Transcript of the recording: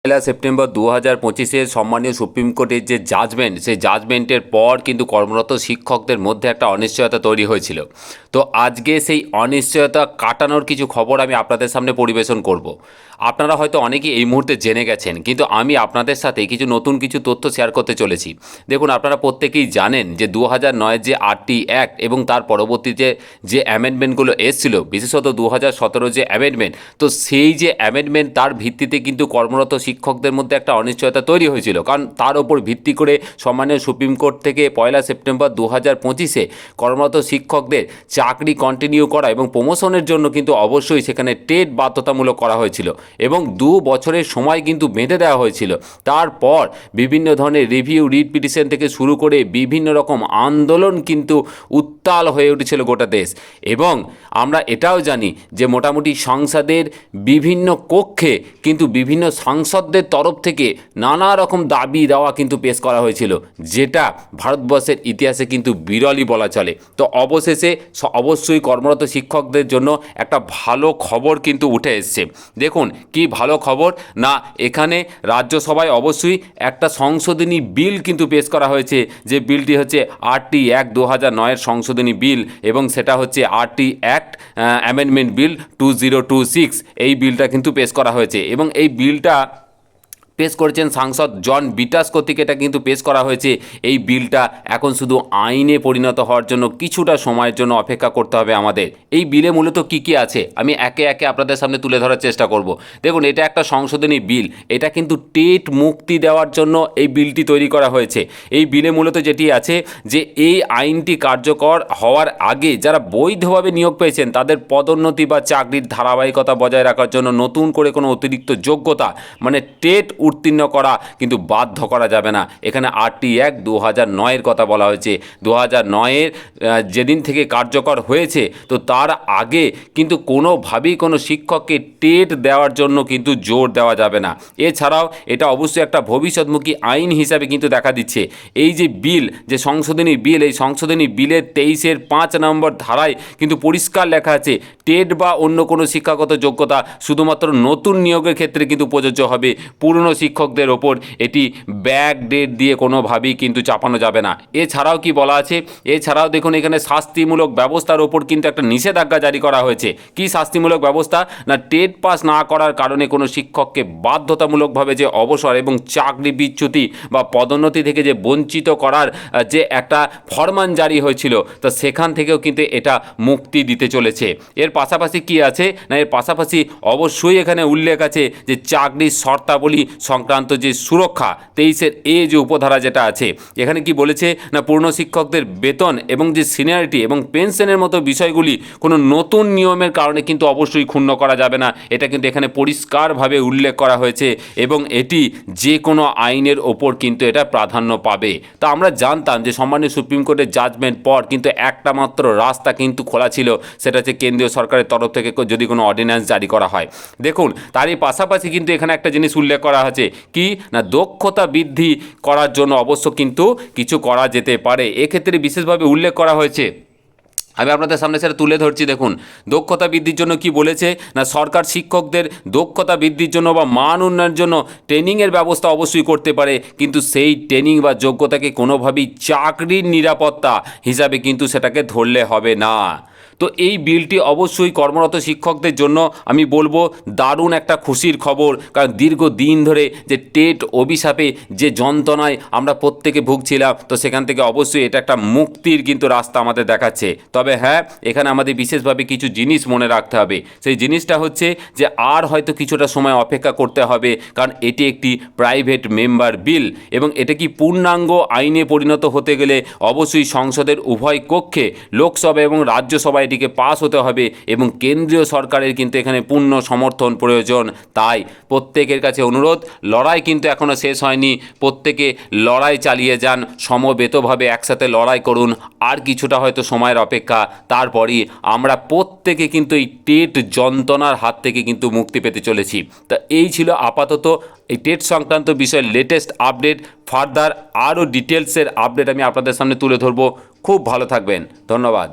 পয়লা September 2025-এ সম্মানীয় supreme কোর্টের যে জাজমেন্ট, সেই জাজমেন্টের পর কিন্তু কর্মরত শিক্ষকদের মধ্যে একটা অনিশ্চয়তা তৈরি হয়েছিল। তো আজকে সেই অনিশ্চয়তা কাটানোর কিছু খবর আমি আপনাদের সামনে পরিবেশন করব। আপনারা হয়তো অনেকেই এই মুহূর্তে জেনে গেছেন, কিন্তু আমি আপনাদের সাথে কিছু নতুন কিছু তথ্য শেয়ার করতে চলেছি। দেখুন, আপনারা প্রত্যেকেই জানেন যে 2009-এর যে আরটি অ্যাক্ট এবং তার পরবর্তীতে যে অ্যামেন্ডমেন্টগুলো এসেছিল, বিশেষত 2017 যে অ্যামেন্ডমেন্ট, তো সেই যে অ্যামেন্ডমেন্ট তার ভিত্তিতে কিন্তু কর্মরত শিক্ষকদের মধ্যে একটা অনিশ্চয়তা তৈরি হয়েছিল। কারণ তার ওপর ভিত্তি করে সম্মানীয় সুপ্রিম কোর্ট থেকে পয়লা সেপ্টেম্বর 2025-এ কর্মরত শিক্ষকদের চাকরি কন্টিনিউ করা এবং প্রমোশনের জন্য কিন্তু অবশ্যই সেখানে টেট বাধ্যতামূলক করা হয়েছিল এবং 2 বছরের সময় কিন্তু বেঁধে দেওয়া হয়েছিল। তারপর বিভিন্ন ধরনের রিভিউ, রিট পিটিশন থেকে শুরু করে বিভিন্ন রকম আন্দোলন কিন্তু উত্তাল হয়ে উঠেছিল গোটা দেশ। এবং আমরা এটাও জানি যে মোটামুটি সংসদের বিভিন্ন কক্ষে কিন্তু বিভিন্ন সাংসদদের তরফ থেকে নানা রকম দাবি দেওয়া কিন্তু পেশ করা হয়েছিল, যেটা ভারতবর্ষের ইতিহাসে কিন্তু বিরলই বলা চলে। তো অবশেষে অবশ্যই কর্মরত শিক্ষকদের জন্য একটা ভালো খবর কিন্তু উঠে এসছে। দেখুন কি ভালো খবর না, এখানে রাজ্যসভায় অবশ্যই একটা সংশোধনী বিল কিন্তু পেশ করা হয়েছে, যে বিলটি হচ্ছে আরটি অ্যাক্ট 2009-এর সংশোধনী বিল, এবং সেটা হচ্ছে আরটি অ্যাক্ট অ্যামেন্ডমেন্ট বিল 2026। এই বিলটা কিন্তু পেশ করা হয়েছে এবং এই বিলটা পেশ করেছেন সাংসদ জন বিটাস কর্তৃক। এটা কিন্তু পেশ করা হয়েছে। এই বিলটা এখন শুধু আইনে পরিণত হওয়ার জন্য কিছুটা সময়ের জন্য অপেক্ষা করতে হবে আমাদের। এই বিলে মূলত কী কী আছে আমি একে একে আপনাদের সামনে তুলে ধরার চেষ্টা করব। দেখুন, এটা একটা সংশোধনী বিল, এটা কিন্তু টেট মুক্তি দেওয়ার জন্য এই বিলটি তৈরি করা হয়েছে। এই বিলে মূলত যেটি আছে যে এই আইনটি কার্যকর হওয়ার আগে যারা বৈধভাবে নিয়োগ পেয়েছেন তাদের পদোন্নতি বা চাকরির ধারাবাহিকতা বজায় রাখার জন্য নতুন করে কোনো অতিরিক্ত যোগ্যতা মানে টেট উত্তীর্ণ করা কিন্তু বাধ্য করা যাবে না। এখানে আরটি অ্যাক্ট 2009-এর কথা বলা হয়েছে। 2009-এর যেদিন থেকে কার্যকর হয়েছে, তো তার আগে কিন্তু কোনোভাবেই কোনো শিক্ষককে টেট দেওয়ার জন্য কিন্তু জোর দেওয়া যাবে না। এছাড়াও এটা অবশ্যই একটা ভবিষ্যৎমুখী আইন হিসাবে কিন্তু দেখা দিচ্ছে। এই যে বিল, যে সংশোধনী বিল, এই সংশোধনী বিলের 23-এর 5 নম্বর ধারায় কিন্তু পরিষ্কার লেখা আছে টেট বা অন্য কোনো শিক্ষাগত যোগ্যতা শুধুমাত্র নতুন নিয়োগের ক্ষেত্রে কিন্তু প্রযোজ্য হবে। পুরনো শিক্ষকদের ওপর এটি ব্যাক ডেট দিয়ে কোনোভাবেই কিন্তু চাপানো যাবে না। এছাড়াও কি বলা আছে, এছাড়াও দেখুন এখানে শাস্তিমূলক ব্যবস্থার ওপর কিন্তু একটা নিষেধাজ্ঞা জারি করা হয়েছে। কি শাস্তিমূলক ব্যবস্থা না, টেট পাস না করার কারণে কোনো শিক্ষককে বাধ্যতামূলকভাবে যে অবসর এবং চাকরি বিচ্যুতি বা পদোন্নতি থেকে যে বঞ্চিত করার যে একটা ফরমান জারি হয়েছিল, তো সেখান থেকেও কিন্তু এটা মুক্তি দিতে চলেছে। এর পাশাপাশি কি আছে না, এর পাশাপাশি অবশ্যই এখানে উল্লেখ আছে যে চাকরির শর্তাবলী সংক্রান্ত যে সুরক্ষা, 23-এর যে উপধারা যেটা আছে, এখানে কি বলেছে না, পূর্ণ শিক্ষকদের বেতন এবং যে সিনিয়রিটি এবং পেনশনের মতো বিষয়গুলি কোনো নতুন নিয়মের কারণে কিন্তু অবশ্যই ক্ষুণ্ণ করা যাবে না। এটা কিন্তু এখানে পরিষ্কারভাবে উল্লেখ করা হয়েছে এবং এটি যে কোনো আইনের ওপর কিন্তু এটা প্রাধান্য পাবে। তা আমরা জানতাম যে সম্মানীয় সুপ্রিম কোর্টের জাজমেন্ট পর কিন্তু একটা মাত্র রাস্তা কিন্তু খোলা ছিল, সেটা হচ্ছে কেন্দ্রীয় সরকারের তরফ থেকে যদি কোনো অর্ডিন্যান্স জারি করা হয়। দেখুন, তারই পাশাপাশি কিন্তু এখানে একটা জিনিস উল্লেখ করা আছে কি না, দক্ষতা বৃদ্ধি করার জন্য অবশ্য কিন্তু কিছু করা যেতে পারে। এক্ষেত্রে বিশেষভাবে উল্লেখ করা হয়েছে, আমি আপনাদের সামনে সেটা তুলে ধরছি। দেখুন, দক্ষতা বৃদ্ধির জন্য কি বলেছে না, সরকার শিক্ষকদের দক্ষতা বৃদ্ধির জন্য বা মান উন্নয়নের জন্য ট্রেনিংয়ের ব্যবস্থা অবশ্যই করতে পারে, কিন্তু সেই ট্রেনিং বা যোগ্যতাকে কোনোভাবেই চাকরির নিরাপত্তা হিসাবে কিন্তু সেটাকে ধরলে হবে না। তো এই বিলটি অবশ্যই কর্মরত শিক্ষকদের জন্য আমি বলবো দারুণ একটা খুশির খবর। কারণ দীর্ঘদিন ধরে যে টেট অভিশাপে যে যন্ত্রণায় আমরা প্রত্যেকে ভুগছিলাম, তো সেখান থেকে অবশ্যই এটা একটা মুক্তির কিন্তু রাস্তা আমাদের দেখাচ্ছে। তবে হ্যাঁ, এখানে আমাদের বিশেষভাবে কিছু জিনিস মনে রাখতে হবে। সেই জিনিসটা হচ্ছে যে আর হয়তো কিছুটা সময় অপেক্ষা করতে হবে, কারণ এটি একটি প্রাইভেট মেম্বার বিল এবং এটা কি পূর্ণাঙ্গ আইনে পরিণত হতে গেলে অবশ্যই সংসদের উভয় কক্ষে, লোকসভা এবং রাজ্যসভায় এটিকে পাস হতে হবে এবং কেন্দ্রীয় সরকারের কিন্তু এখানে পূর্ণ সমর্থন প্রয়োজন। তাই প্রত্যেকের কাছে অনুরোধ, লড়াই কিন্তু এখনও শেষ হয়নি। প্রত্যেকে লড়াই চালিয়ে যান, সমবেতভাবে একসাথে লড়াই করুন। আর কিছুটা হয়তো সময়ের অপেক্ষা, তারপরই আমরা প্রত্যেকে কিন্তু এই টেট যন্ত্রণার হাত থেকে কিন্তু মুক্তি পেতে চলেছি। তা এই ছিল আপাতত এই টেট সংক্রান্ত বিষয়ের লেটেস্ট আপডেট। ফার্দার আরও ডিটেলসের আপডেট আমি আপনাদের সামনে তুলে ধরবো। খুব ভালো থাকবেন, ধন্যবাদ।